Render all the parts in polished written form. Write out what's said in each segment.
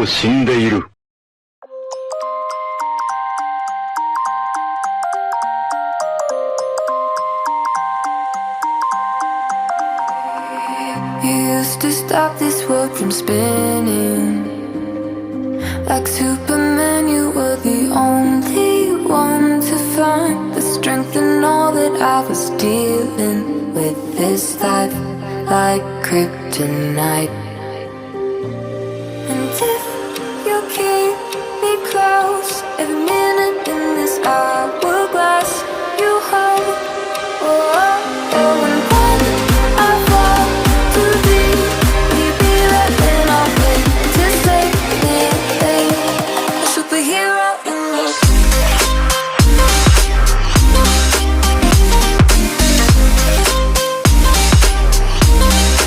う死んでいる。You used to stop this world from spinning. Like Superman, you were the only one to find the strength in all that I was dealing with this life, like kryptonite. And if you keep me close, every minute in this hourglass you hold. Oh, oh, oh, and when I fall too deep, will you be there when I wake to save me? A superhero in your sleep.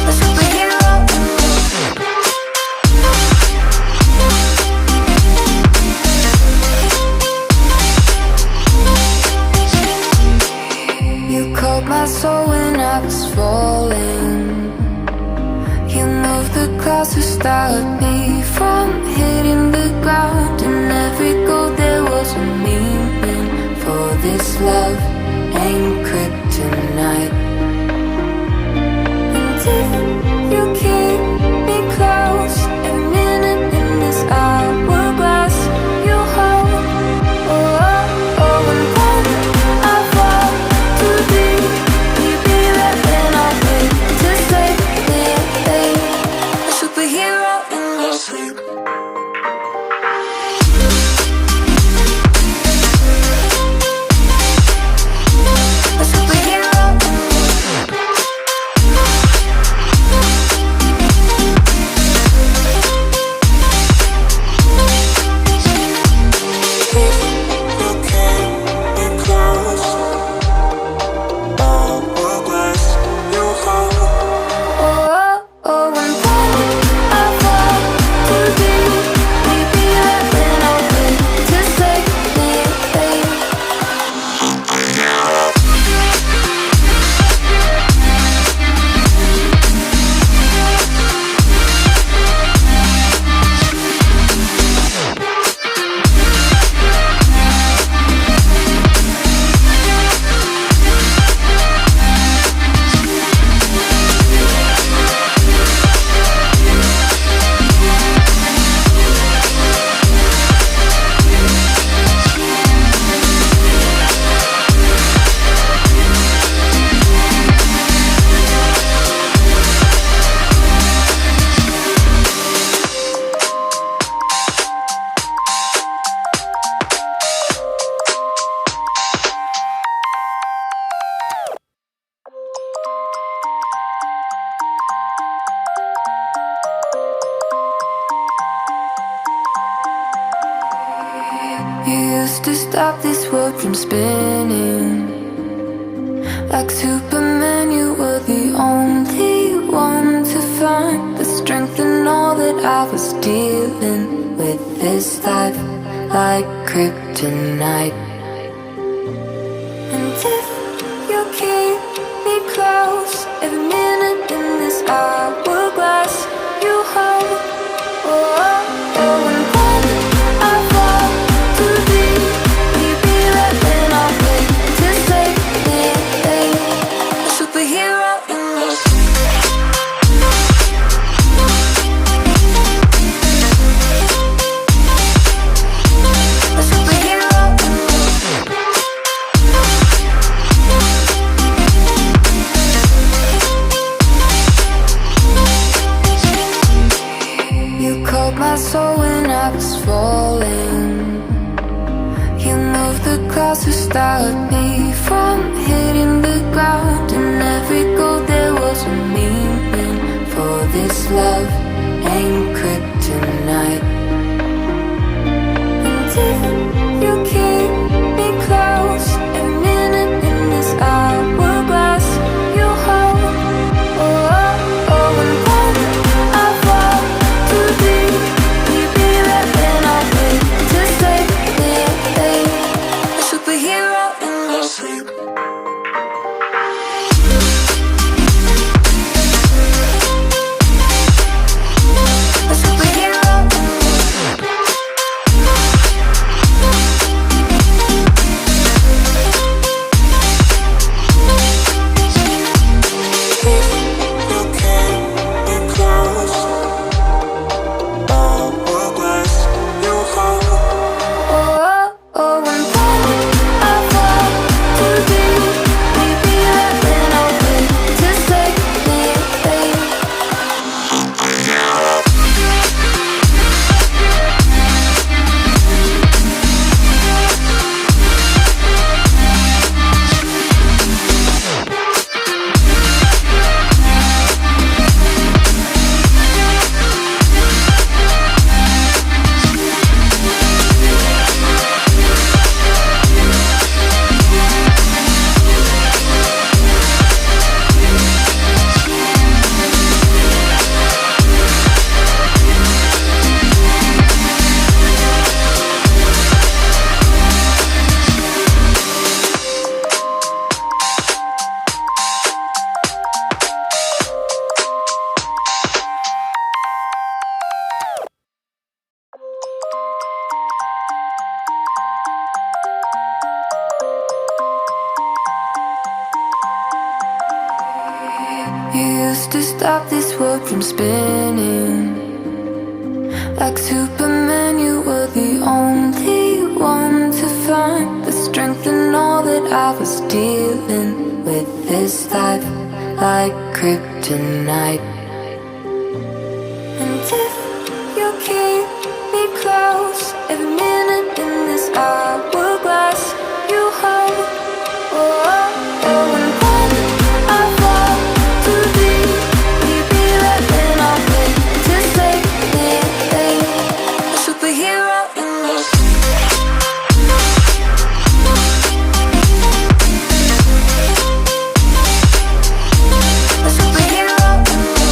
A superhero in your sleep. You called my soul when I was falling. You moved the clouds to stop me from hitting the ground. In every goal there was a meaning, for this love ain't kryptonite. And if you keep me close, every minute in this hourglass you hold. Oh, oh, oh, and when I fall too deep, will you be there when I wake to save me? A superhero in your sleep. A superhero in your sleep. You came in close, hourglass you hold. Oh, oh, oh, and when I fall too deep, will you be there when I wake to save me? You used to stop this world from spinning. Like Superman, you were the only one to find the strength in all that I was dealing with this life, like kryptonite. And if you keep me close, every minute in this hourglass you hold. Oh, oh, oh, and when I fall too deep, will you be there when I wake to save me? A superhero in your sleep. A superhero in your sleep. You called my soul when I was falling. You moved the clouds to stop me from hitting the ground. In every goal there was a meaning, for this love ain't kryptonite. And if you keep me close, every minute in this hourglass you hold. Oh, oh, oh, and when I fall too deep, will you be there when I wake to save me? A superhero in your sleep. stop this world from spinning. Like Superman, you were the only one to find the strength in all that I was dealing with this life, like kryptonite. And if you keep me close, every minute in this hourglass you hold. Oh, oh, oh, and when I fall too deep, will you be there when I wake to save me? A superhero in me. A superhero in me.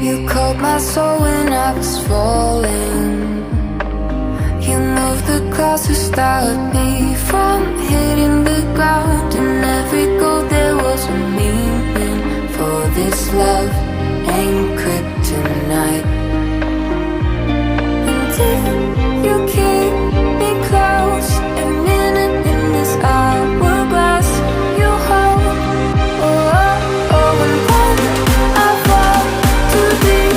You called my soul when I was falling. You moved the clouds to stop me from hitting the ground. In every goal there was a meaning, for this love ain't kryptonite. And if you keep me close, every minute in this hourglass you hold. Oh, oh, oh, and when I fall too deep,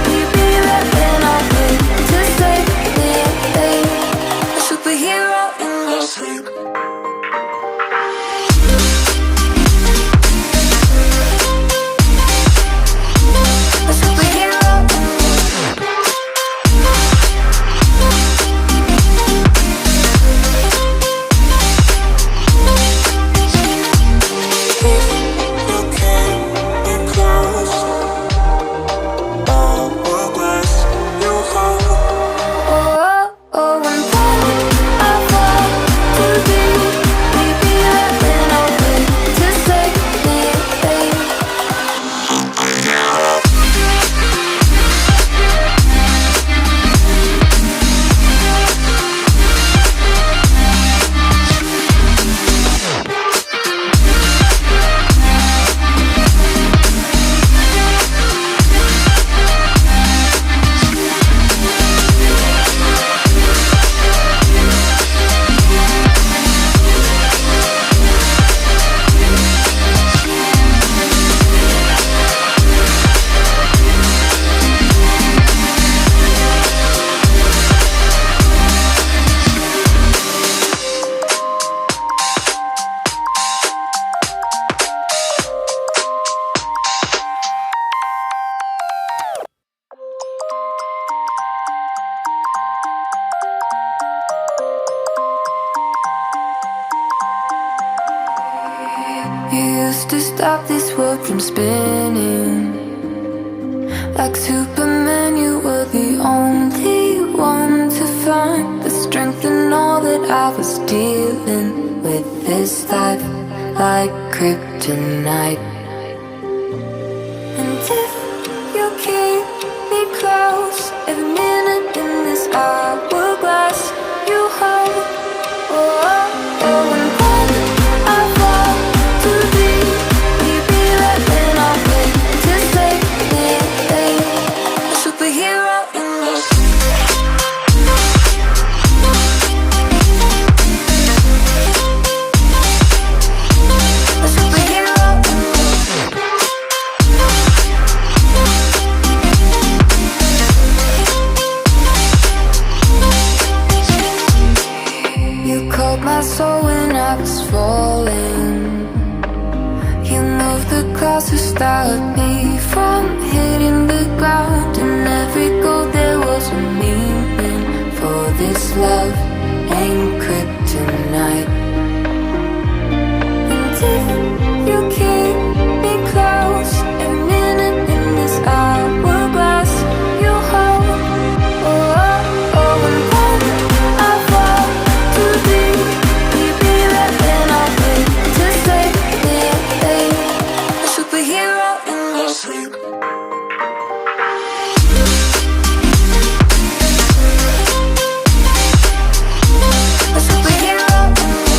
will you be there when I wake to save me? A superhero in your sleep. A superhero in me. You keep me close. Hourglass you hold. Oh, oh, oh, and when I fall too deep, will you be there when I wake to save me? You used to stop this world from spinning. Like Superman, you were the only one to find the strength in all that I was dealing with this life, like kryptonite. And if you keep me close, every minute in this hourglass you hold. Oh, oh, oh, and when I fall too deep, will you be there when I wake to save me? A superhero in me. A superhero in me. You called my soul when I was falling. You moved the clouds to stop me from hitting the ground. In every goal there was a meaning, for this love ain't kryptonite. And if you keep me close, every minute in this hourglass you hold. Oh, oh, oh, and when I fall too deep, will you be there when I wake to save me? A superhero in your sleep. A superhero in me.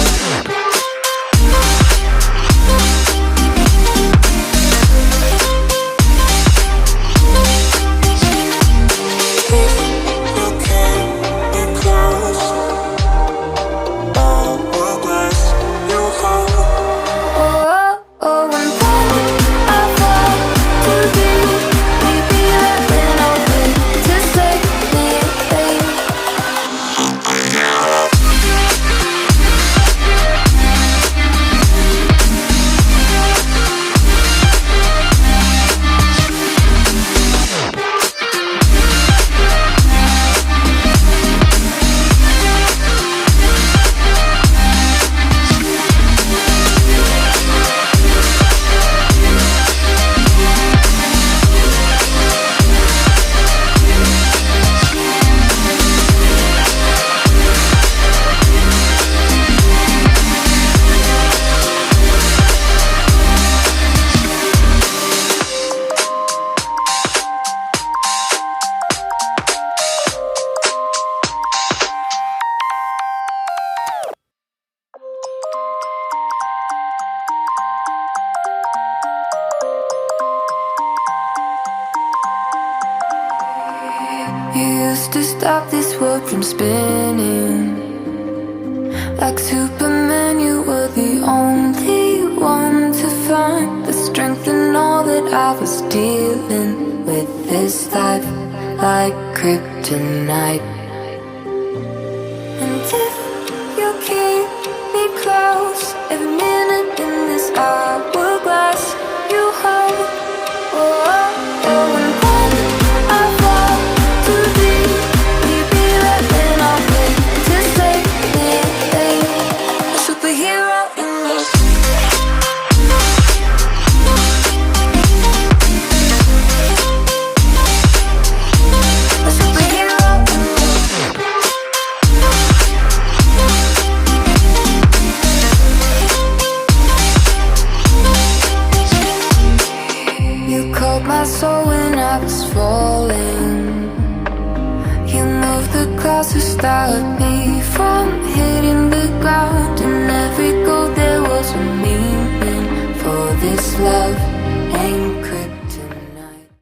used to stop this world from spinning. Like Superman, you were the only one to find the strength in all that I was dealing with this life, like kryptonite. And if you keep me close, every minute in this hourglass you hold. Oh, oh, oh, and when I fall too deep, will you be right when I wake to save me? A superhero in me. A superhero in me. You called my soul when I was falling. You moved the clouds to stop me